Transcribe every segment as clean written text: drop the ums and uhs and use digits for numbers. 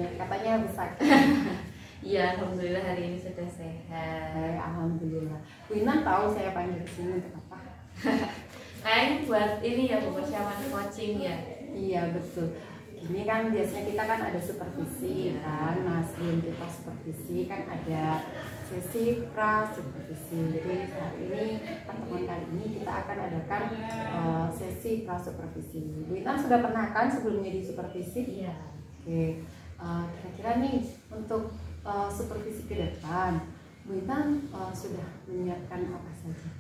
ya, katanya harus sakit. Iya, alhamdulillah hari ini sudah sehat. Alhamdulillah. Bu Intan tahu saya panggil ke sini untuk apa? Kayaknya buat ini ya, Bu, persiapan coaching ya. Iya betul. Ini kan biasanya kita kan ada supervisi kan, nah sebelum kita supervisi kan ada sesi pra supervisi. Jadi saat ini pertemuan kali ini kita akan adakan sesi pra supervisi. Bu Intan sudah pernah kan sebelumnya di supervisi? Iya. Oke, kira-kira nih untuk supervisi ke depan, Bu Intan sudah menyiapkan apa saja?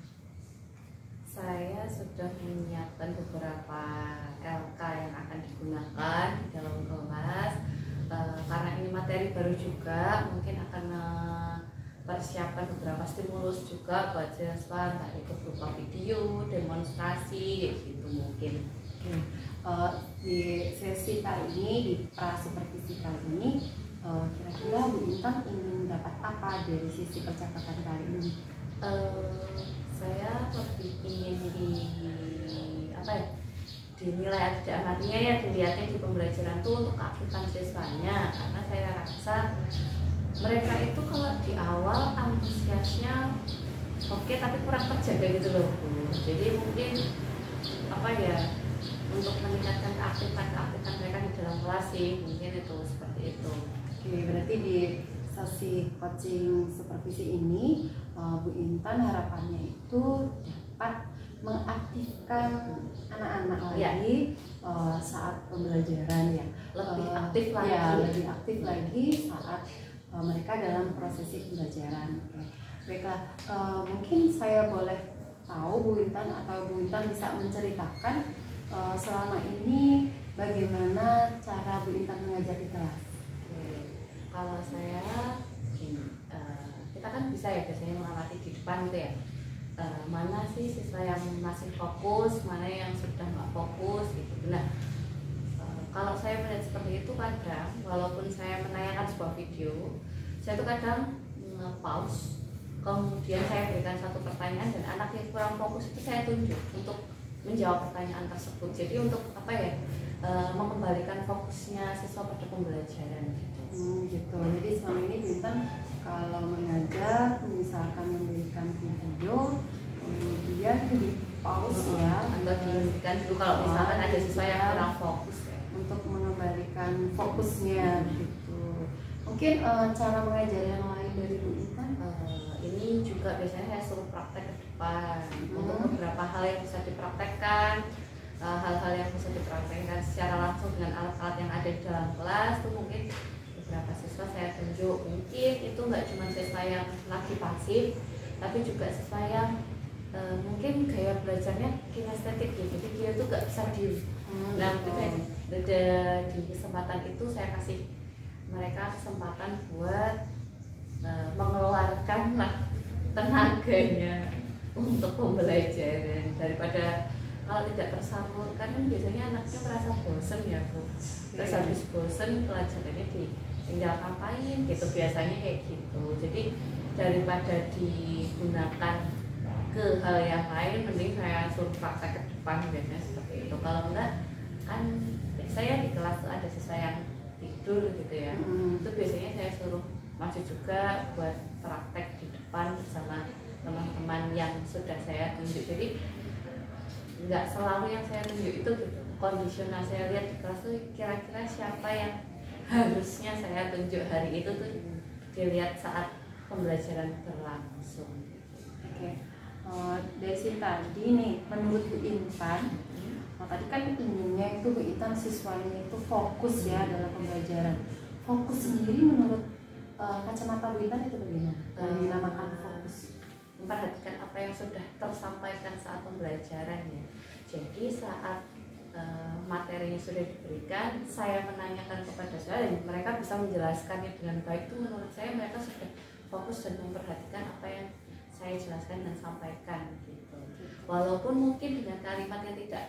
Saya sudah menyiapkan beberapa LK yang akan digunakan di dalam kelas. Karena ini materi baru juga, mungkin akan persiapkan beberapa stimulus juga buat siswa, entah itu berupa video, demonstrasi, gitu mungkin. Di sesi kali ini, di pra supervisi kali ini, kira-kira Bu Intan ingin dapat apa dari sisi percakapan kali ini? Saya lebih ingin dinilai atau diamatinya ya, dilihatnya di pembelajaran itu untuk keaktifan siswanya, karena saya rasa mereka itu kalau di awal antusiasnya oke, tapi kurang terjaga gitu loh Bu. Jadi mungkin untuk meningkatkan keaktifan mereka di dalam kelas sih, mungkin itu seperti itu. Oke, berarti di sesi coaching supervisi ini Bu Intan harapannya itu dapat mengaktifkan anak-anak lagi saat pembelajaran ya, lebih aktif lagi ya, lebih aktif lagi saat mereka dalam prosesi pembelajaran. Baiklah, mungkin saya boleh tahu Bu Intan atau Bu Intan bisa menceritakan selama ini bagaimana cara Bu Intan mengajar di kelas? Kalau saya kita kan bisa ya biasanya mengamati di depan gitu ya, mana sih siswa yang masih fokus, mana yang sudah nggak fokus gitu. Nah, kalau saya melihat seperti itu, kadang walaupun saya menayangkan sebuah video, saya tuh kadang nge-pause, kemudian saya berikan satu pertanyaan dan anak yang kurang fokus itu saya tunjuk untuk menjawab pertanyaan tersebut. Jadi untuk mengembalikan fokusnya siswa pada pembelajaran gitu. Jadi selama ini Bu Intan kalau mengajar misalkan memberikan video, kemudian di pause ya, atau dihentikan dulu kalau misalkan ada siswa yang kurang fokus ya, untuk mengembalikan fokusnya gitu. Mungkin cara mengajar yang lain dari Bu Intan? Ini juga biasanya saya suruh praktek ke depan untuk beberapa hal yang bisa dipraktekkan, hal-hal yang bisa dipraktekkan secara langsung dengan alat-alat yang ada di dalam kelas. Itu mungkin beberapa siswa saya tunjuk, mungkin itu nggak cuma siswa yang lagi pasif, tapi juga siswa yang mungkin gaya belajarnya kinestetik ya, jadi dia tuh nggak bisa diem. Nah, di kesempatan itu saya kasih mereka kesempatan buat mengeluarkan tenaganya untuk pembelajaran, daripada kalau tidak tersalurkan kan biasanya anaknya merasa bosen ya Bu. Terus habis bosen pelajarannya tinggal ngapain gitu, biasanya kayak gitu. Jadi daripada digunakan ke hal yang lain, mending saya suruh praktek ke depan, biasanya seperti itu. Kalau enggak kan saya di kelas tuh ada siswa yang tidur gitu ya, itu biasanya saya suruh maju juga buat praktek di depan bersama teman-teman yang sudah saya tunjuk. Jadi nggak selalu yang saya tunjuk itu gitu, kondisional. Saya lihat di kelas tuh kira-kira siapa yang harusnya saya tunjuk hari itu tuh dilihat saat pembelajaran berlangsung. Oke. Desi tadi nih, menurut Bu Intan, tadi kan inginnya itu Bu Intan siswanya itu fokus ya dalam pembelajaran. Fokus sendiri menurut kacamata Bu Intan itu bagaimana? Dinamakan fokus. Memperhatikan apa yang sudah tersampaikan saat pembelajaran ya. Jadi saat materinya sudah diberikan, saya menanyakan kepada saya dan mereka bisa menjelaskannya dengan baik, itu menurut saya mereka sudah fokus dan memperhatikan apa yang saya jelaskan dan sampaikan gitu. Walaupun mungkin dengan kalimat yang tidak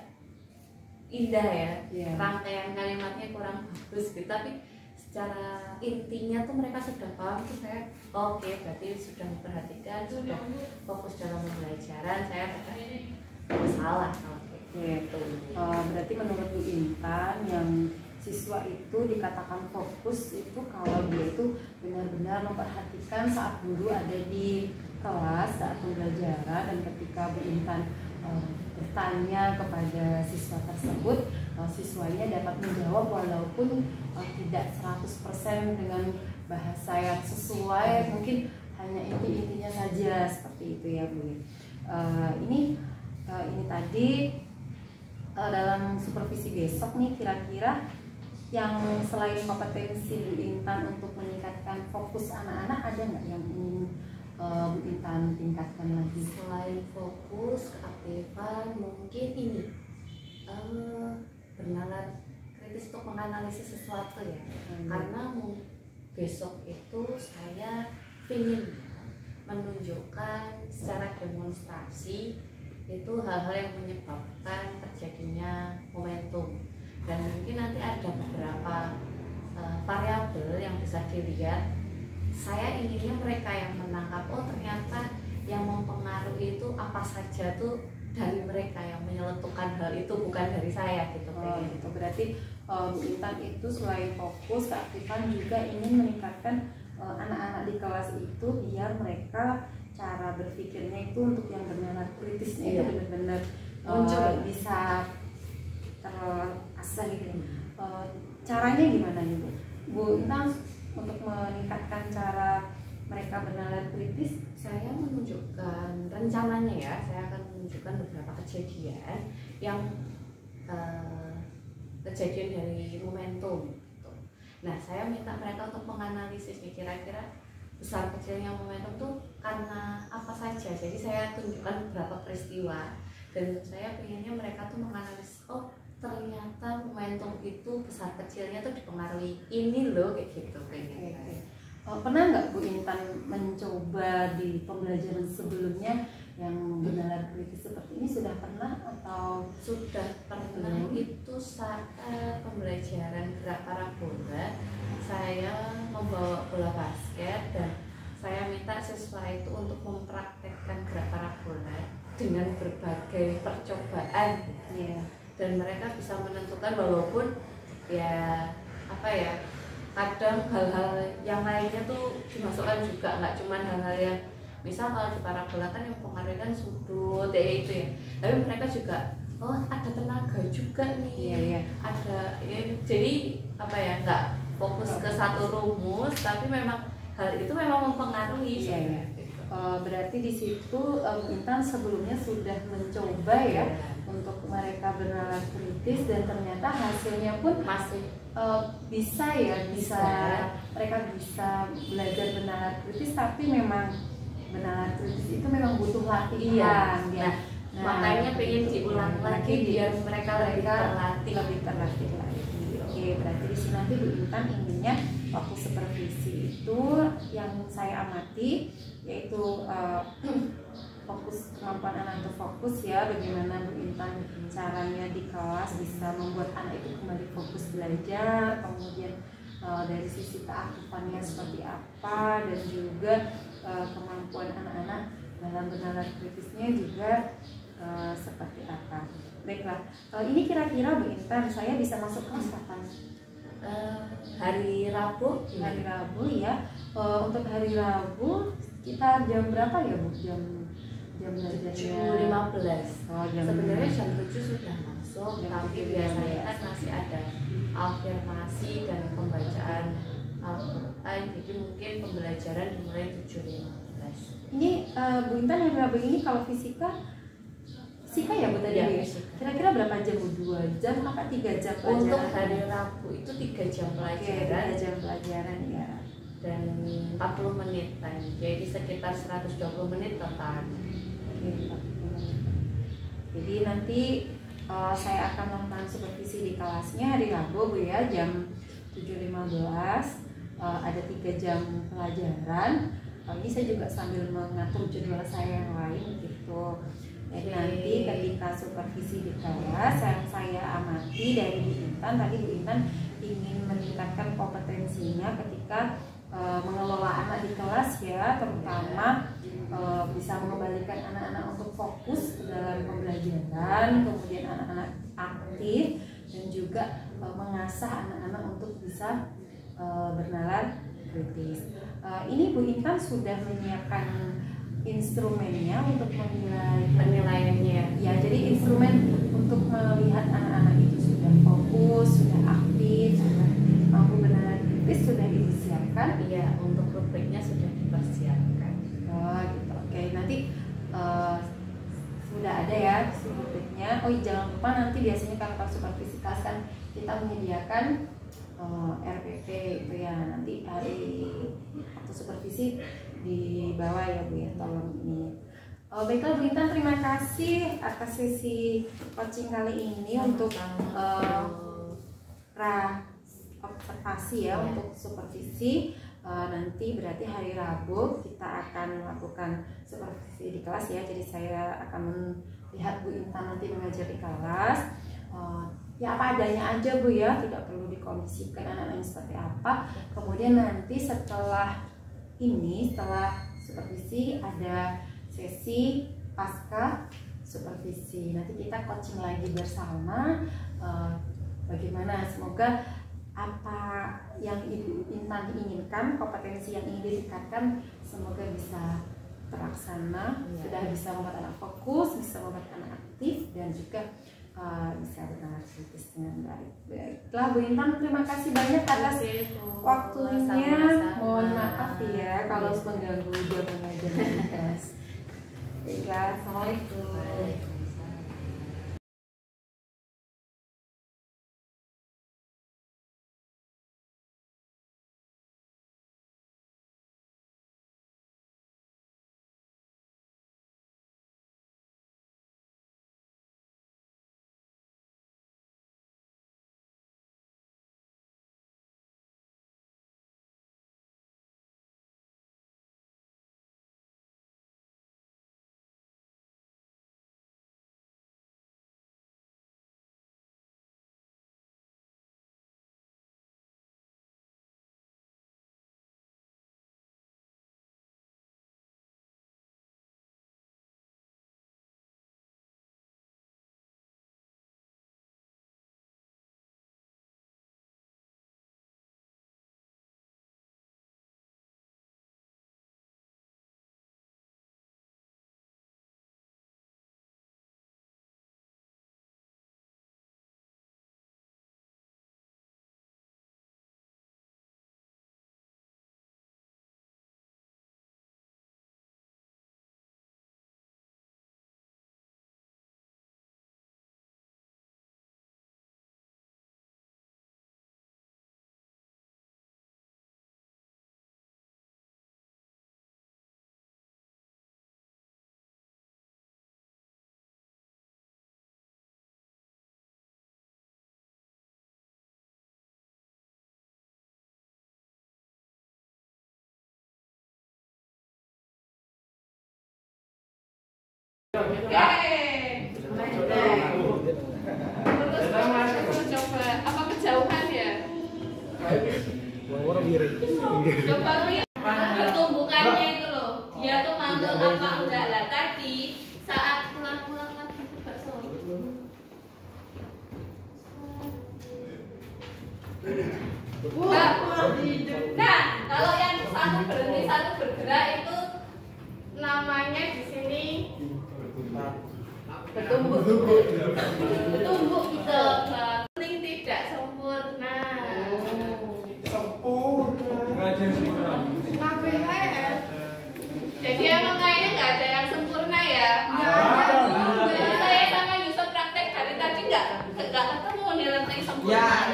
indah ya, rangkaian kalimatnya kurang bagus gitu, tapi secara intinya tuh mereka sudah paham tuh. Saya oke, berarti sudah memperhatikan, sudah fokus dalam pembelajaran, saya tidak salah kalau gitu. Berarti menurut Bu Intan yang siswa itu dikatakan fokus itu kalau dia itu benar-benar memperhatikan saat guru ada di kelas saat pembelajaran, dan ketika Bu Intan bertanya kepada siswa tersebut, siswanya dapat menjawab walaupun tidak 100% dengan bahasa yang sesuai, mungkin hanya inti-intinya saja seperti itu ya Bu. Ini tadi dalam supervisi besok nih, kira-kira yang selain kompetensi Bu Intan untuk meningkatkan fokus anak-anak, ada nggak yang ingin Bu Intan tingkatkan lagi? Selain fokus, keaktifan, mungkin ini bernalar kritis untuk menganalisis sesuatu ya. Karena besok itu saya ingin menunjukkan secara demonstrasi itu hal-hal yang menyebabkan terjadinya momentum, dan mungkin nanti ada beberapa variabel yang bisa dilihat. Saya inginnya mereka yang menangkap, oh ternyata yang mempengaruhi itu apa saja tuh dari mereka yang menyeletukan hal itu, bukan dari saya gitu. Gitu. Berarti Bu Intan itu selain fokus, keaktifan juga ingin meningkatkan anak-anak di kelas itu biar mereka cara berpikirnya itu untuk yang benar-benar kritisnya itu benar-benar bisa terasah gitu. Caranya gimana nih Bu Intan untuk meningkatkan cara mereka bernalar kritis? Saya menunjukkan rencananya ya, saya akan menunjukkan beberapa kejadian yang kejadian dari momentum gitu. Nah, saya minta mereka untuk menganalisis nih, kira-kira besar kecilnya momentum tuh karena apa saja. Jadi saya tunjukkan beberapa peristiwa, dan saya pengennya mereka tuh menganalisis, oh ternyata momentum itu besar kecilnya tuh dipengaruhi ini loh, kayak gitu pengen. Pernah nggak Bu Intan mencoba di pembelajaran sebelumnya yang bernalar kritis seperti ini? Sudah pernah atau sudah pernah? Itu saat pembelajaran gerak parabola, saya membawa bola basket dan saya minta siswa itu untuk mempraktekkan gerak parabola dengan berbagai percobaan. Dan mereka bisa menentukan, walaupun ya apa ya, kadang hal-hal yang lainnya tuh dimasukkan juga, nggak cuma hal-hal yang misal kalau di parabola kan yang pengaruh kan sudut ya itu ya, tapi mereka juga oh ada tenaga juga nih, ada ya, jadi apa ya, nggak fokus ke satu rumus, tapi memang hal itu memang mempengaruhi. Berarti di situ Intan sebelumnya sudah mencoba ya untuk mereka bernalar kritis, dan ternyata hasilnya pun masih bisa mereka bisa belajar bernalar kritis, tapi memang bernalar kritis itu memang butuh latihan. Makanya pengen diulang lagi biar mereka lebih terlatih lagi. Oke, berarti di sini nanti Bu Intan inginnya waktu supervisi itu yang saya amati yaitu fokus, kemampuan anak untuk fokus ya, bagaimana Bu Intan caranya di kelas bisa membuat anak itu kembali fokus belajar, kemudian dari sisi keaktifannya seperti apa, dan juga kemampuan anak-anak dalam bernalar kritisnya juga seperti apa. Baiklah, ini kira-kira Bu Intan saya bisa masuk kelas kapan? Hari Rabu. Hari Rabu ya. Untuk hari Rabu kita jam berapa ya Bu? Jam belajarnya 7.15. Sebenarnya jam 7 sudah masuk, tapi biasanya kan masih ada afirmasi dan pembacaan Al-Quran, jadi mungkin pembelajaran dimulai 7.15. Ini Bu Intan hari Rabu ini kalau fisika ya Bu tadi ya? Kira-kira berapa jam Bu? 2 jam apa 3 jam pelajaran? Untuk hari Rabu itu 3 jam pelajaran. 3 jam pelajaran ya. Dan 40 menit kan, jadi sekitar 120 menit total. Jadi nanti saya akan melakukan supervisi di kelasnya hari Rabu Bu ya, jam 7.15. Ada 3 jam pelajaran. Ini saya juga sambil mengatur jadwal saya yang lain gitu. Jadi nanti ketika supervisi di kelas yang saya amati dari Bu Intan, tadi Bu Intan ingin meningkatkan kompetensinya ketika mengelola anak di kelas ya, terutama bisa mengembalikan anak-anak untuk fokus ke dalam pembelajaran, kemudian anak-anak aktif, dan juga mengasah anak-anak untuk bisa bernalar kritis. Ini Bu Intan sudah menyiapkan instrumennya untuk menilai penilaiannya. Ya, jadi instrumen untuk melihat anak-anak itu sudah fokus, sudah aktif, sudah mampu bernalar kritis sudah disiapkan. Iya, untuk rubriknya sudah dipersiapkan. Oh, gitu. Oke, nanti sudah ada ya rubriknya. Oh, jangan lupa nanti biasanya kalau supervisi kelas kan kita menyediakan RPP itu ya, nanti hari waktu supervisi di bawah ya Bu ya, tolong ini. Baiklah Bu Intan, terima kasih atas sesi coaching kali ini untuk observasi ya, untuk supervisi. Nanti berarti hari Rabu kita akan melakukan supervisi di kelas ya, jadi saya akan melihat Bu Intan nanti mengajar di kelas. Ya apa adanya aja Bu ya, tidak perlu dikondisikan anak-anaknya seperti apa. Kemudian nanti setelah ini, setelah supervisi ada sesi pasca supervisi. Nanti kita coaching lagi bersama. Bagaimana, semoga apa yang Ibu Intan inginkan, kompetensi yang ingin ditingkatkan, semoga bisa terlaksana. Sudah bisa membuat anak fokus, bisa membuat anak aktif, dan juga bisa bernalar kritis dengan baik. Baiklah Bu Intan, terima kasih banyak atas waktunya. Mohon maaf ya kalau mengganggu dia mengajar di kelas. Baiklah, assalamualaikum. Coba apa kejauhan ya? Coba lihat pertumbukannya itu loh. Dia tuh mantul apa enggak lah tadi saat pulang-pulang lagi ke bakso. Nah, kalau yang satu berhenti satu bergerak itu namanya di sini bertumbuh gitu. Paling tidak sempurna. Jadi emang kayaknya nggak ada yang sempurna ya. Jadi saya sama Yusuf praktek dari tadi nggak ketemu nilai yang sempurna.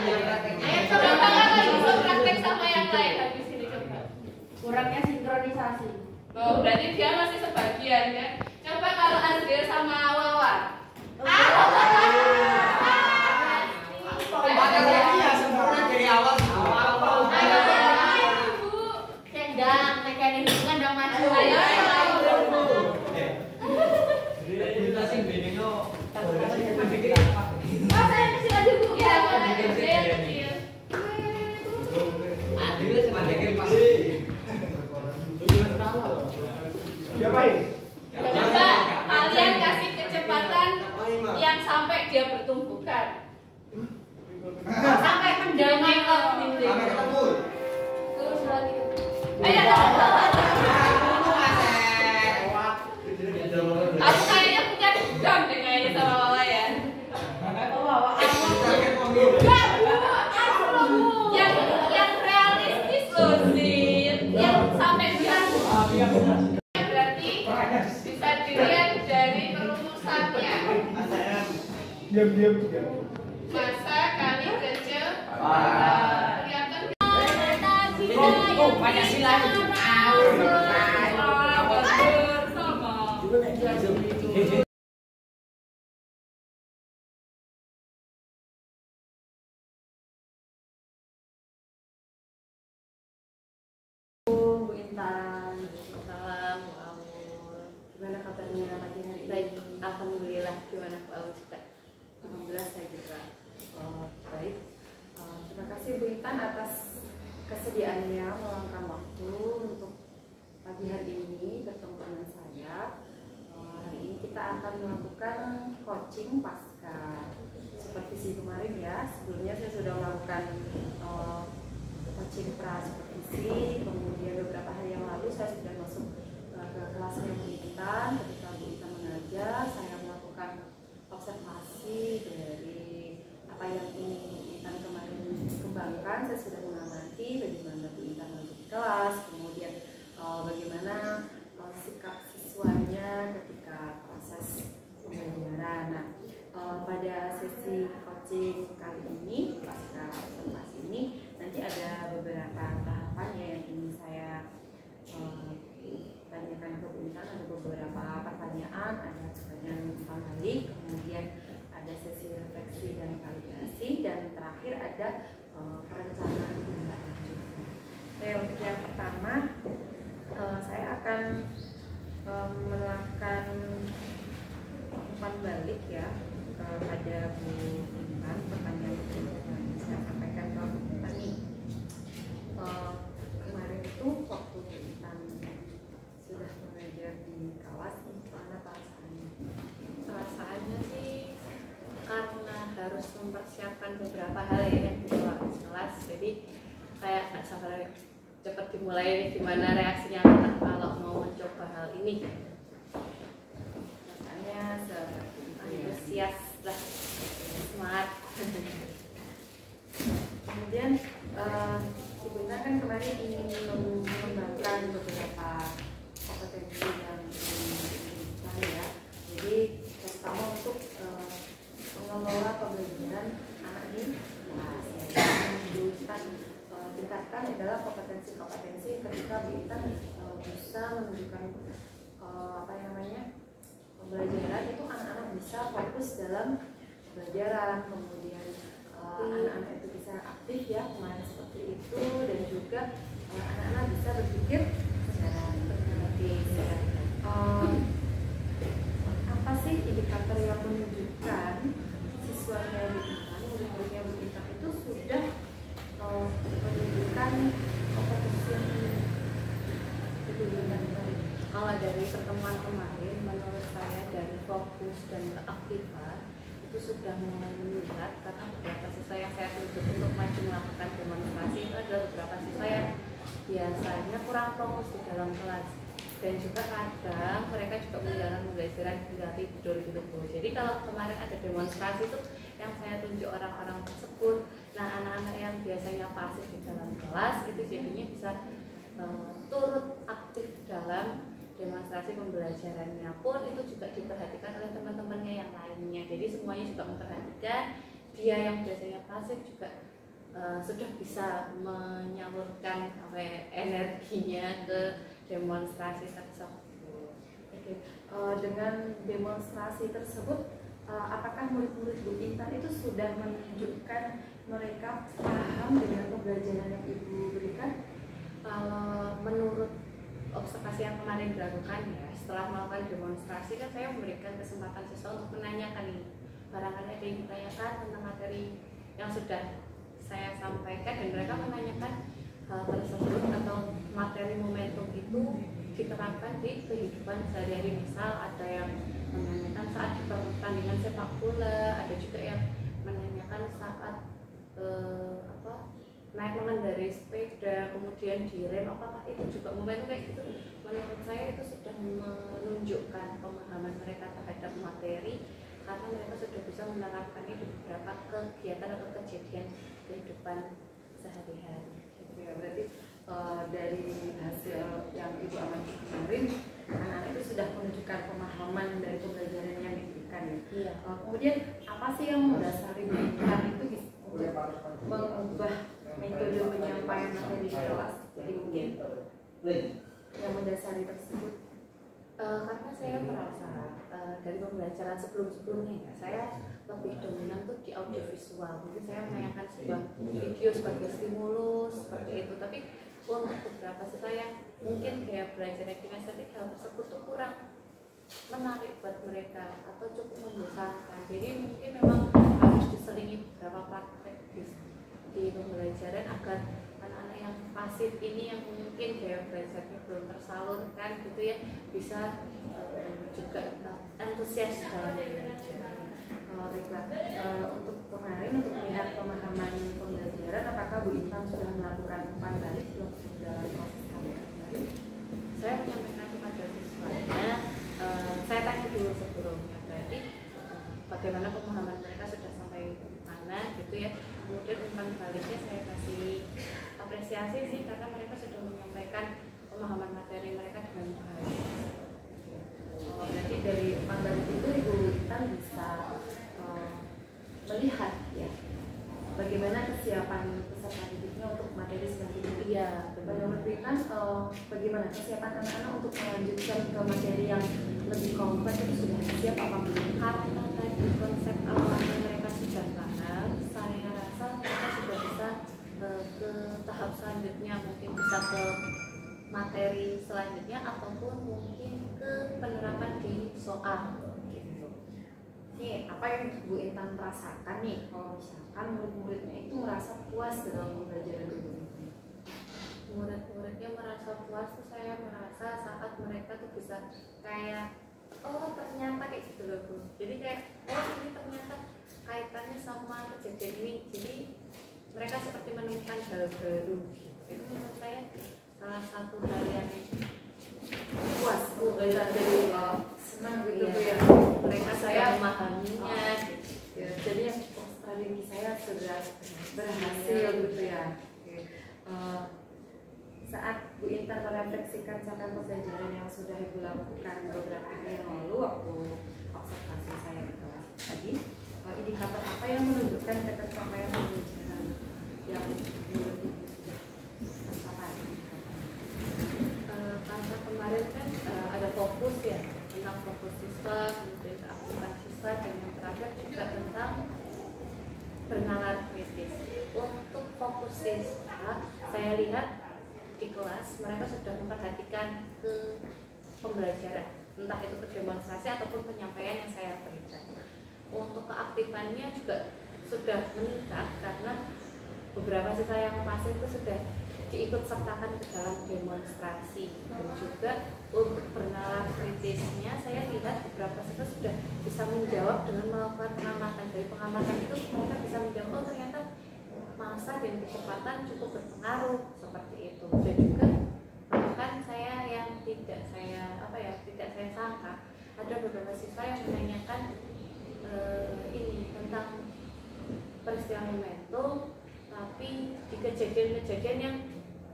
Coba kalau Yusuf praktek sama yang lain habis ini coba. Kurangnya sinkronisasi. Oh, berarti dia masih sebagian ya. Coba kalau Azril sama Wawa. Sempurna dari awal. Kendang, mekanik hubungan dong maju. Ayo. Saya kecil aja Bu. Ya, saya kecil. Coba kalian kasih kecepatan yang sampai dia bertumbukan. Aku kayaknya punya dendam deh kayaknya sama Wawa ya. Yang realistis loh sih, yang sampai bilang berarti bisa dilihat dari perumusannya. Diam. Masa kali kecil kelihatan Pancasila itu Bu Intan, salam Bu Aul. gimana kabarnya pagi hari ini? Baik, alhamdulillah. Gimana Bu Aul juga? Alhamdulillah saya juga baik. Terima kasih Bu Intan atas kesediaannya meluangkan waktu untuk pagi hari ini bertemu dengan saya. Hari ini kita akan melakukan coaching pasca supervisi kemarin ya. Sebelumnya saya sudah melakukan coaching pra supervisi, kemudian beberapa hari yang lalu saya sudah masuk ke kelasnya Bu Intan. Ketika Bu Intan mengajar, saya melakukan observasi dari apa yang ingin Bu Intan kemarin kembangkan. Saya sudah mengamati bagaimana Bu Intan masuk kelas, kemudian bagaimana sikap siswanya ketika proses pembelajaran. Nah, pada sesi coaching kali ini, pasca observasi ini, nanti ada beberapa tahapan ya yang ingin saya tanyakan ke Bu Intan. Ada beberapa pertanyaan, ada pertanyaan umpan balik, kemudian ada sesi refleksi dan validasi, dan terakhir ada perencanaan tindak lanjut. Oke, untuk yang pertama saya akan melakukan umpan balik ya kepada Bu Intan. Pertanyaan yang saya sampaikan ke Bu Intan nih, kemarin itu waktu Bu Intan sudah mengajar di kelas, gimana perasaannya? Perasaannya sih karena harus mempersiapkan beberapa hal ya yang di luar kelas, jadi kayak nggak sabar cepat dimulai nih, gimana reaksinya anak kalau mau mencoba hal ini. Rasanya seperti itu ya. Antusias lah, semangat. Kemudian Ibu Intan kan kemarin ingin mengembangkan beberapa kompetensi yang dimiliki ya. Jadi terutama untuk mengelola pembelajaran anak di kelas. Yang Bu Intan tingkatkan adalah kompetensi-kompetensi ketika Bu Intan bisa menunjukkan pembelajaran itu anak-anak bisa fokus dalam pembelajaran, kemudian anak-anak itu bisa aktif ya kemarin seperti itu, dan juga anak-anak bisa berpikir secara kritis ya. Apa sih indikator yang menunjukkan siswanya Bu Intan, murid-muridnya Bu Intan itu sudah menunjukkan kompetensi yang ditunjukkan kemarin? Kalau dari pertemuan kemarin, menurut saya dari fokus dan keaktifan itu sudah mulai meningkat, karena beberapa siswa yang saya tunjuk untuk maju melakukan demonstrasi itu adalah beberapa siswa yang biasanya kurang fokus di dalam kelas, dan juga kadang mereka juga menjalankan pembelajaran hingga tidur gitu Bu. Jadi kalau kemarin ada demonstrasi itu yang saya tunjuk orang-orang tersebut, nah anak-anak yang biasanya pasif di dalam kelas itu jadinya bisa turut aktif dalam demonstrasi pembelajarannya, pun itu juga diperhatikan oleh teman-temannya yang lainnya. Jadi semuanya juga memperhatikan, dia yang biasanya pasif juga sudah bisa menyalurkan energinya ke demonstrasi tersebut. Oke. Dengan demonstrasi tersebut, apakah murid-murid Bu Intan itu sudah menunjukkan mereka paham dengan pembelajaran yang Ibu berikan? Kalau menurut observasi yang kemarin dilakukan ya, setelah melakukan demonstrasi kan saya memberikan kesempatan siswa untuk menanyakan nih, barangkali ada yang ditanyakan tentang materi yang sudah saya sampaikan, dan mereka menanyakan hal tersebut atau materi momentum itu diterapkan di kehidupan sehari-hari. Misal ada yang menanyakan saat di pertandingan sepak bola, ada juga yang menanyakan saat naik mengendarai sepeda, kemudian kemudian direm, apakah itu juga membantu kayak gitu? Menurut saya itu sudah menunjukkan pemahaman mereka terhadap materi, karena mereka sudah bisa menerapkannya di beberapa kegiatan atau kejadian kehidupan sehari-hari. Ya, berarti dari hasil yang Ibu amati kemarin, anak-anak itu sudah menunjukkan pemahaman dari pembelajaran yang diberikan ya. Iya. Kemudian apa sih yang mendasari mereka itu mengubah metode penyampaian materi di kelas? Jadi mungkin yang mendasari tersebut. Karena saya merasa dari pembelajaran sebelum-sebelumnya ya, saya lebih dominan tuh di audiovisual. Mungkin saya menayangkan sebuah video sebagai stimulus seperti itu. Tapi untuk beberapa siswa yang mungkin gaya belajar kinestetik hal tersebut tuh kurang menarik buat mereka atau cukup membosankan. Jadi mungkin memang harus diselingi beberapa praktek di pembelajaran agar anak-anak yang pasif ini yang mungkin gaya belajarnya belum tersalurkan gitu ya, bisa juga antusias dalam belajar. Untuk kemarin, untuk melihat pemahaman pembelajaran, apakah Bu Intan sudah melakukan umpan balik dalam proses kemarin? Saya menyampaikan kepada siswanya, saya tanya dulu sebelumnya, berarti bagaimana pemahaman mereka sudah sampai mana gitu ya. Kemudian umpan baliknya saya kasih apresiasi sih, karena mereka sudah menyampaikan pemahaman materi mereka dengan baik. Berarti dari umpan balik itu Ibu Intan bisa melihat ya bagaimana kesiapan peserta didiknya untuk materi selanjutnya. Iya, Menurut Bu Intan bagaimana kesiapan anak-anak untuk melanjutkan ke materi yang lebih kompleks itu sudah siap apa belum? Karena tadi konsep awalnya mereka sudah paham, saya rasa mereka sudah bisa ke tahap selanjutnya, mungkin bisa ke materi selanjutnya ataupun mungkin ke penerapan di soal gitu. Nih, apa yang Bu Intan rasakan nih kalau misalkan murid-muridnya itu merasa puas dalam pembelajaran Ibu Intan? Murid-muridnya merasa puas tuh saya merasa saat mereka tuh bisa kayak oh ternyata kayak gitu loh Bu. Jadi kayak oh ini ternyata kaitannya sama kejadian ini. Jadi mereka seperti menemukan hal baru gitu. Itu menurut saya salah satu hal yang Puas Bu, jadi senang gitu Bu ya. Mereka saya memahaminya gitu. Ya, jadi yang strategi saya sudah berhasil gitu ya. Saat Bu Intan merefleksikan capaian pembelajaran yang sudah Ibu lakukan beberapa hari yang lalu waktu observasi saya di kelas tadi, indikator apa yang menunjukkan capaian pembelajaran yang menurut Ibu sudah tercapai? Karena kemarin kan ada fokus ya tentang fokus siswa, kemudian keaktifan siswa, dan yang terakhir juga tentang bernalar kritis. Untuk fokus siswa, saya lihat di kelas mereka sudah memperhatikan ke pembelajaran, entah itu ke demonstrasi ataupun penyampaian yang saya berikan. Untuk keaktifannya juga sudah meningkat karena beberapa siswa yang pasif itu sudah diikut sertakan ke dalam demonstrasi, dan juga untuk bernalar kritisnya saya lihat beberapa siswa sudah bisa menjawab dengan melakukan pengamatan. Dari pengamatan itu mereka bisa menjawab oh ternyata masa dan kecepatan cukup berpengaruh seperti itu. Dan juga bahkan saya yang tidak saya sangka ada beberapa siswa yang menanyakan ini tentang peristiwa momentum, tapi di kejadian-kejadian yang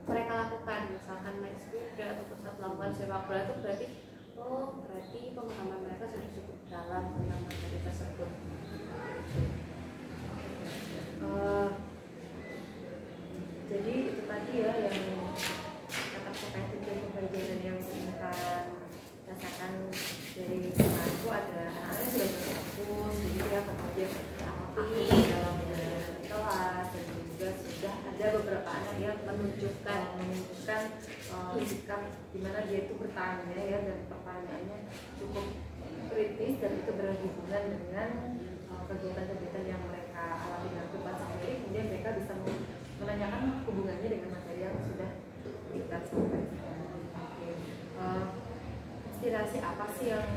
mereka lakukan, misalkan naik sepeda atau pusat melakukan sepak bola, itu berarti pemahaman mereka sudah cukup dalam tentang materi tersebut. Jadi itu tadi ya yang kata-kata tujuan pembelajaran yang kita rasakan dari kemarin itu ada anak-anak sudah berfokus, jadi dia kemudian aktif dalam kelas, dan juga sudah ada beberapa anak yang menunjukkan sikap di mana dia itu bertanya ya, dan pertanyaannya cukup kritis dan itu berhubungan dengan kegiatan-kegiatan yang mereka alami dalam kehidupan sehari-hari. Kemudian mereka bisa menanyakan hubungannya dengan materi yang sudah kita sampaikan. Inspirasi apa sih yang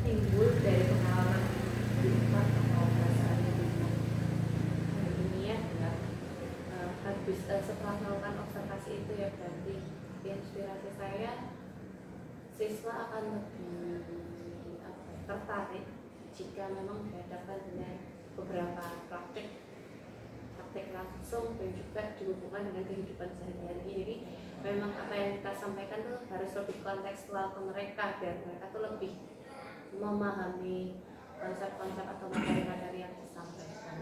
timbul dari pengalaman Bintang atau perasaan Bintang? Ini ya, habis setelah melakukan observasi itu aspirasi saya siswa akan lebih tertarik jika memang dihadapkan dengan beberapa praktek langsung dan juga dihubungkan dengan kehidupan sehari-hari. Jadi memang apa yang kita sampaikan tuh harus lebih kontekstual ke mereka biar mereka tuh lebih memahami konsep-konsep atau materi-materi yang disampaikan.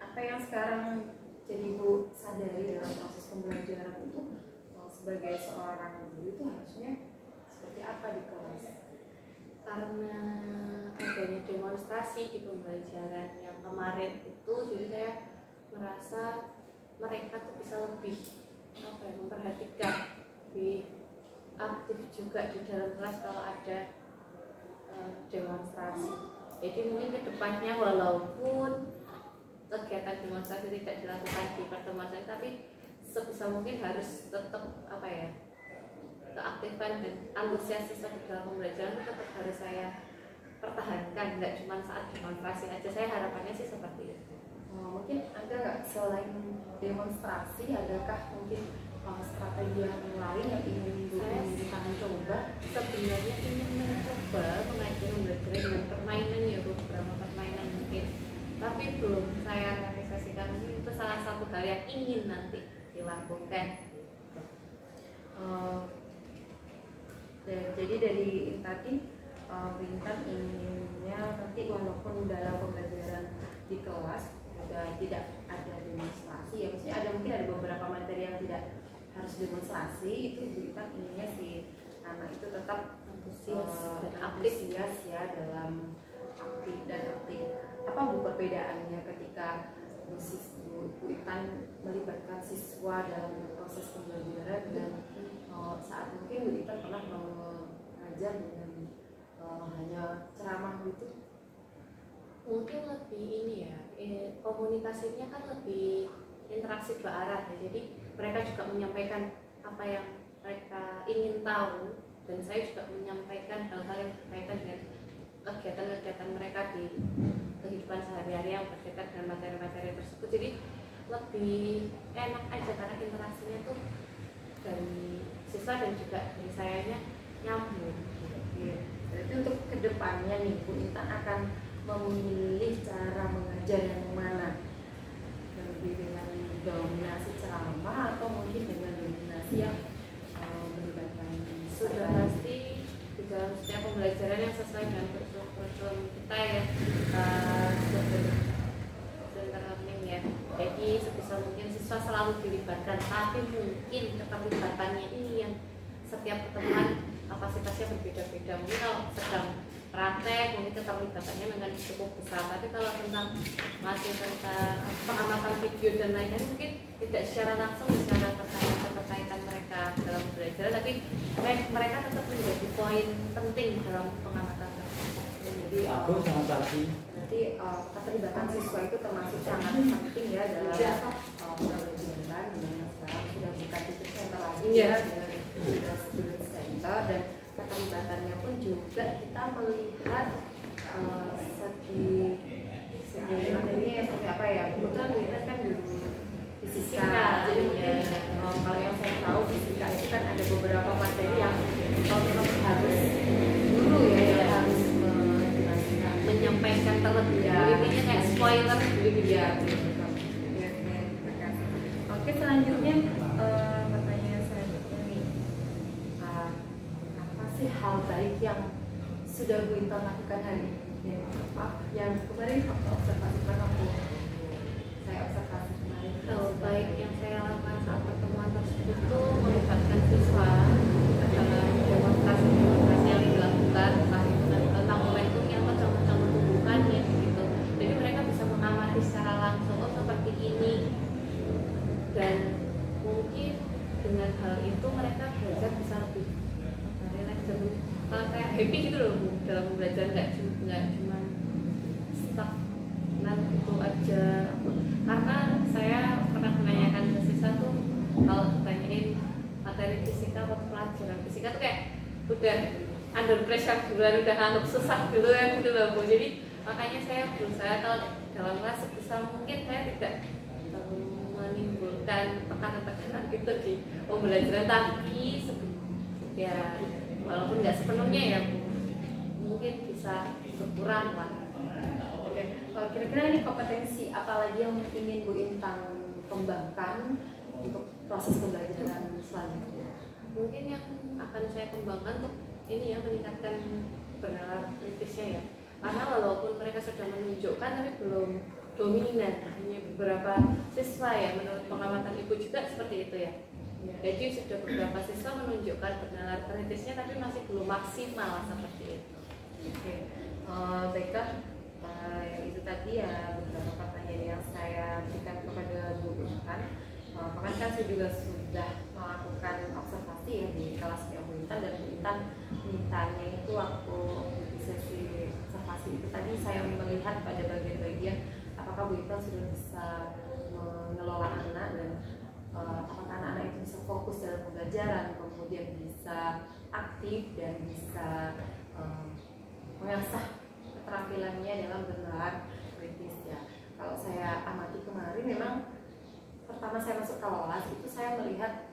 Apa yang sekarang jadi Bu sadari dalam proses pembelajaran itu sebagai seorang guru itu harusnya seperti apa di kelas? Karena adanya demonstrasi di pembelajaran yang kemarin itu, jadi saya merasa mereka tuh bisa lebih memperhatikan, lebih aktif juga di dalam kelas kalau ada demonstrasi. Jadi mungkin kedepannya walaupun kegiatan demonstrasi tidak dilakukan di pertemuan saya, tapi sebisa mungkin harus tetap keaktifan dan antusias siswa di dalam pembelajaran itu tetap harus saya pertahankan, tidak cuma saat demonstrasi aja. Saya harapannya sih seperti itu. Mungkin ada nggak selain demonstrasi, adakah mungkin strategi yang lain yang ingin saya coba? Sebenarnya ingin mencoba mengajar pembelajaran dengan permainan ya, beberapa permainan mungkin, tapi belum saya realisasikan. Mungkin itu salah satu hal yang ingin nanti dilakukan. Jadi dari tadi Intan inginnya nanti walaupun dalam pembelajaran di kelas juga tidak ada demonstrasi, ya maksudnya mungkin ada beberapa materi yang tidak harus demonstrasi, itu Intan inginnya si anak itu tetap Antusias dan aktif ya dalam aktif dan aktif. Apa Bu perbedaannya ketika Bu Intan melibatkan siswa dalam proses pembelajaran dan saat mungkin Bu Intan pernah mengajar dengan hanya ceramah gitu? Mungkin lebih ini ya, komunikasinya kan lebih interaksi dua arah ya. Jadi mereka juga menyampaikan apa yang mereka ingin tahu, dan saya juga menyampaikan hal-hal yang berkaitan dengan kegiatan-kegiatan mereka di kehidupan sehari-hari yang berkaitan dengan materi-materi tersebut. Jadi lebih enak aja karena interaksinya tuh dari siswa dan juga dari sayanya nyambung. Berarti untuk kedepannya nih Bu Intan akan memilih cara mengajar yang mana? Lebih dengan dominasi ceramah atau mungkin dengan dominasi yang melibatkan Sudah pasti di dalam setiap pembelajaran yang sesuai dengan kurikulum kita ya, student learning ya. Jadi sebisa mungkin siswa selalu dilibatkan, tapi mungkin keterlibatannya ini yang setiap pertemuan kapasitasnya berbeda-beda. Mungkin kalau sedang praktek mungkin keterlibatannya dengan cukup besar, tapi kalau masih tentang pengamatan video dan lain-lain mungkin tidak secara langsung secara keterkaitan mereka dalam belajar, tapi mereka tetap menjadi poin penting dalam pengamatan tersebut. Jadi Aku sangat pagi. berarti keterlibatan siswa itu termasuk sangat penting ya dalam pembelajaran. Sekarang sudah bukan titik center lagi ya, sudah student center, dan keterlibatannya pun juga kita melihat segi materinya seperti apa ya. Kebetulan kita kan guru fisika, jadi mungkin kalau yang saya tahu fisika itu kan ada beberapa materi yang memang harus guru ya yang harus menyampaikan terlebih dahulu, intinya kayak spoiler gitu ya. Oke, selanjutnya pertanyaan selanjutnya nih, apa sih hal baik yang sudah Bu Intan lakukan hari ini? Apa yang kemarin waktu observasi saya observasi kemarin? Hal baik yang saya lakukan saat pertemuan tersebut itu melibatkan siswa dalam demonstrasi yang dilakukan, entah itu tentang momentum yang macam-macam tumbuhannya gitu. Jadi mereka bisa mengamati secara langsung, oh seperti ini, dan mungkin dengan hal itu mereka belajar bisa lebih relax dan kayak happy gitu loh dalam belajar, nggak cuma stagnan itu aja. Karena saya pernah menanyakan ke siswa tuh, kalau ditanyain materi fisika atau pelajaran fisika tuh kayak udah under pressure duluan, udah ngantuk susah duluan gitu loh Bu. Jadi makanya saya berusaha kalau dalam kelas sebisa mungkin saya tidak menimbulkan tekanan gitu di pembelajaran, tapi ya walaupun nggak sepenuhnya ya Bu, mungkin bisa berkurang lah. Oke, kira-kira ini kompetensi apa lagi yang ingin Bu Intan kembangkan untuk proses pembelajaran selanjutnya? Mungkin yang akan saya kembangkan untuk ini ya, meningkatkan bernalar kritisnya ya, karena walaupun mereka sudah menunjukkan tapi belum dominan, hanya beberapa siswa ya, menurut pengamatan Ibu juga seperti itu ya. Jadi sudah beberapa siswa menunjukkan bernalar kritisnya tapi masih belum maksimal seperti itu. Oke, baiklah, itu tadi ya beberapa pertanyaan yang saya berikan kepada Bu Intan. Bahkan kan saya juga sudah melakukan observasi ya di kelasnya Bu Intan, dan Bu Intan mintanya itu waktu di sesi observasi itu tadi saya melihat pada bagian-bagian apakah Bu Intan sudah bisa mengelola anak, dan apakah anak-anak itu bisa fokus dalam pembelajaran, kemudian bisa aktif dan bisa mengasah keterampilannya dalam bernalar kritis ya. Kalau saya amati kemarin, memang pertama saya masuk kelas itu saya melihat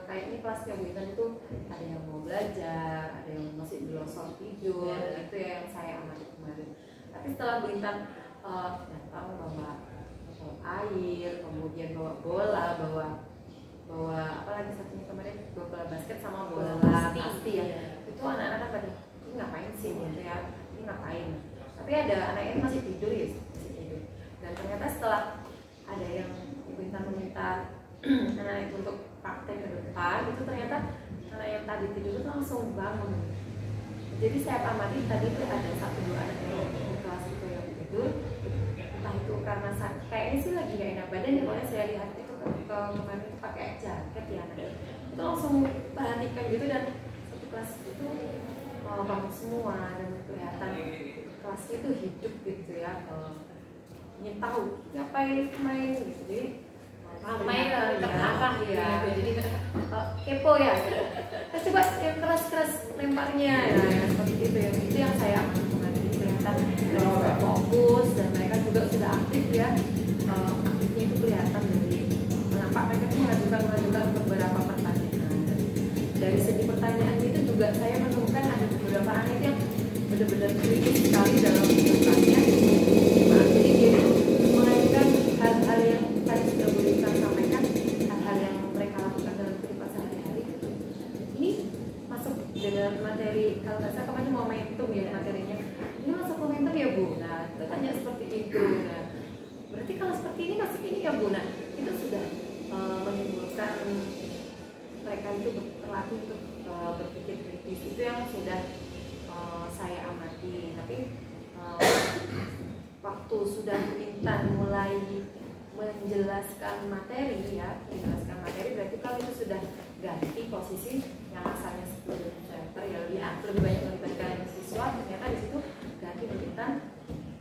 kayak ini kelasnya Bu Intan itu ada yang mau belajar, ada yang masih belosor tidur, itu ya yang saya amati kemarin. Tapi setelah Bu Intan datang bawa air, kemudian bawa bola, bawa apa lagi satunya kemarin, bawa bola basket sama bola pasti ya. Itu anak-anak pada ini ngapain sih gitu ya, ini ngapain? Tapi ada anak yang masih tidur ya, masih tidur. Dan ternyata setelah ada yang Ibu Intan meminta anak itu untuk praktek ke depan, itu ternyata anak yang tadi tidur itu langsung bangun. Jadi saya amati tadi itu ada 1-2 anak yang di kelas itu yang tidur, entah itu karena kayaknya sih lagi gak enak badan ya, makanya saya lihat itu kemarin itu pakai jaket ya anaknya, itu langsung perhatikan gitu, dan satu kelas itu bangun semua dan kelihatan kelasnya itu hidup gitu ya, ingin tahu ngapain main gitu. Jadi Ramai lah, terarah ya, jadi kepo ya. Coba yang keras-keras lemparnya ya, seperti itu ya. Itu yang saya amati kemarin, kelihatan fokus dan mereka juga sudah aktif ya. Aktifnya itu kelihatan dari kenapa mereka itu mengajukan beberapa pertanyaan. Dari segi pertanyaan itu juga saya menemukan ada beberapa anak yang benar-benar kritis sekali dalam bertanya. Jadi dia mengajukan hal-hal yang tadi sudah Bu Intan sampaikan, hal-hal yang mereka lakukan dalam kehidupan sehari-hari. Ini masuk dalam materi, kalau nggak salah kemarin momentum ya materinya. Ini masuk momentum ya Bu. Nah, kita tanya seperti itu. Nah, berarti kalau seperti ini masuk ini ya Bu. Nah, itu sudah menimbulkan mereka itu berlatih untuk berpikir kritis. Itu yang sudah saya amati. Tapi waktu sudah Bu Intan mulai menjelaskan materi ya, berarti kalau itu sudah ganti posisi yang asalnya student center ya, lebih banyak melibatkan siswa, ternyata di situ ganti Bu Intan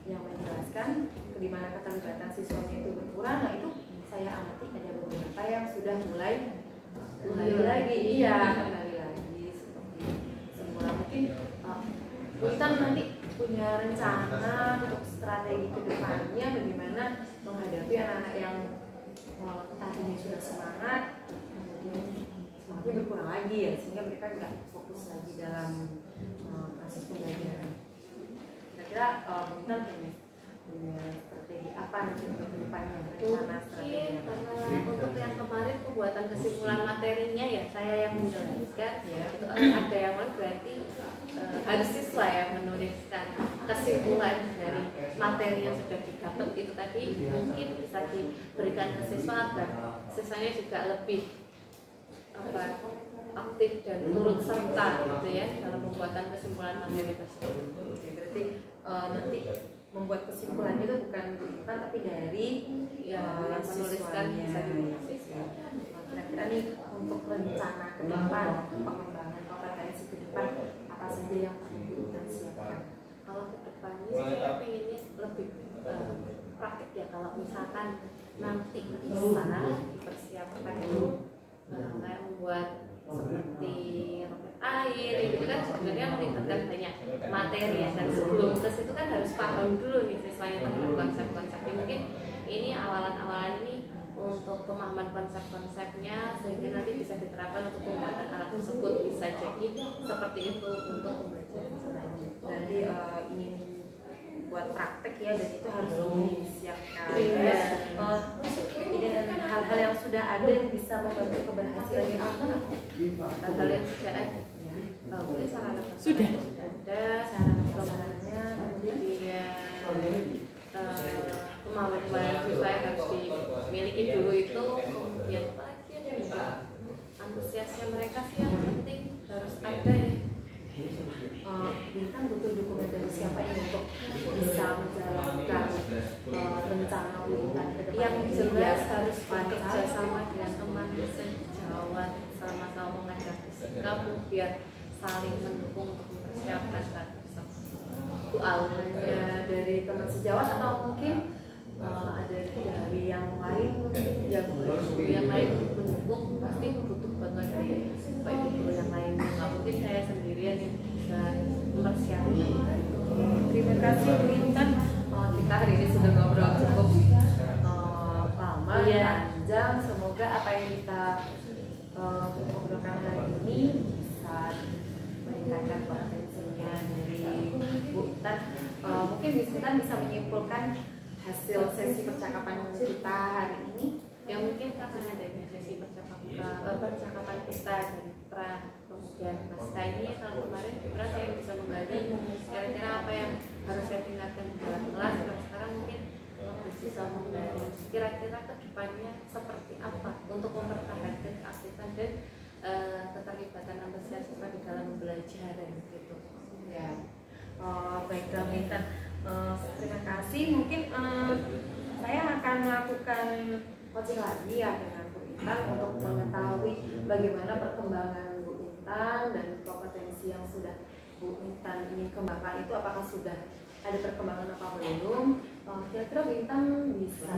yang menjelaskan bagaimana keterlibatan siswanya itu berkurang. Nah, itu saya amati ada beberapa yang sudah mulai lagi kembali lagi seperti semula. Mungkin Bu Intan nanti punya rencana untuk strategi kedepannya bagaimana menghadapi anak-anak yang tadinya sudah semangat, kemudian semangatnya berkurang lagi ya, sehingga mereka nggak fokus lagi dalam proses pembelajaran. Kira-kira Bu Intan punya strategi apa nanti untuk kedepannya? Rencana strategi? Karena untuk yang kemarin pembuatan kesimpulan materinya ya saya yang menjelaskan ya, itu ada yang berarti harus siswa yang menuliskan kesimpulan dari materi yang sudah didapat itu tadi, mungkin bisa diberikan ke siswa agar siswanya juga lebih aktif dan turut serta gitu ya dalam pembuatan kesimpulan materi tersebut. Berarti nanti membuat kesimpulan itu bukan Bu Intan tapi dari yang menuliskan bisa siswa. Kira-kira nih untuk rencana ke depan, pengembangan kompetensi ke depan apa saja yang perlu Bu Intan siapkan? Kalau ke depannya saya pengennya lebih praktik ya. Kalau misalkan nanti bisa dipersiapkan dulu kayak membuat seperti roket air itu kan sebenarnya melibatkan banyak materi ya, dan sebelum ke situ kan harus paham dulu nih siswanya tentang konsep-konsepnya. Mungkin ini awalan-awalan ini untuk pemahaman konsep-konsepnya sehingga nanti bisa diterapkan untuk penggunaan alat tersebut, bisa jadi seperti itu untuk pembelajaran selanjutnya. Jadi ingin buat praktek ya, dan itu harus disiapkan. Iya. Dan hal-hal yang sudah ada yang bisa membantu keberhasilan yang anak. Hal-hal yang sudah ada. Mungkin sarana Sudah ada, sarana prasarananya, kemudian dia kemampuan siswa yang harus dimiliki dulu itu, kemudian apa lagi ya, juga antusiasnya mereka sih yang penting harus ada ya. Bintang butuh dukungan dari siapa ini untuk bisa menjalankan rencana Bintang ke depan? Yang jelas harus bekerja sama dengan teman sejawat, sama-sama mengajar fisika biar saling mendukung untuk mempersiapkan saat tersebut. Itu awalnya dari teman sejawat atau mungkin ada dari yang lain yang lain mendukung, pasti butuh bantuan dari baik guru yang lain. Nggak mungkin saya sendirian yang bisa mempersiapkan. Terima kasih Bu Intan. Kita hari ini sudah ngobrol cukup lama, panjang. Semoga apa yang kita ngobrolkan hari ini bisa meningkatkan potensinya dari Bu Intan. Mungkin Bu Intan bisa menyimpulkan hasil sesi percakapan kita hari ini. Ya mungkin karena adanya sesi percakapan kita dari Pra kemudian Mas ini tahun kemarin Pra saya bisa menggali kira-kira apa yang harus saya tingkatkan di dalam kelas. Dan sekarang mungkin bisa menggali kira-kira kedepannya seperti apa untuk mempertahankan keaktifan dan keterlibatan antusias siswa di dalam belajar gitu. Ya, baiklah Bu Intan. Terima kasih. Mungkin saya akan melakukan coaching lagi ya dengan Bu Intan untuk mengetahui bagaimana perkembangan Bu Intan dan kompetensi yang sudah Bu Intan ingin kembangkan itu apakah sudah ada perkembangan apa belum. Kira-kira Bu Intan bisa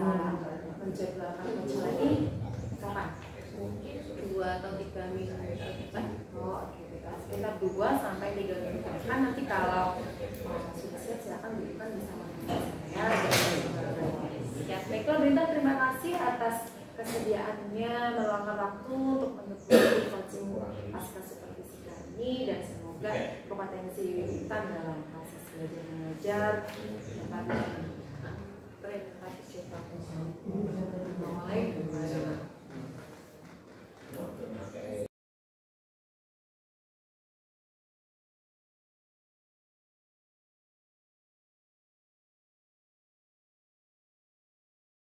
menjadwalkan coaching lagi kapan? Mungkin 2 atau 3 minggu ke depan. Oh, oke. Sekitar 2 sampai 3 minggu ke depan. Nanti kalau sudah siap silakan Bu Intan bisa menghubungi saya. Baiklah Bu Intan, terima kasih atas kesediaannya meluangkan waktu untuk mendukung coaching pasca supervisi kami, dan semoga kompetensi Bu Intan dalam proses belajar mengajar dapat Terima kasih. Assalamualaikum warahmatullahi wabarakatuh.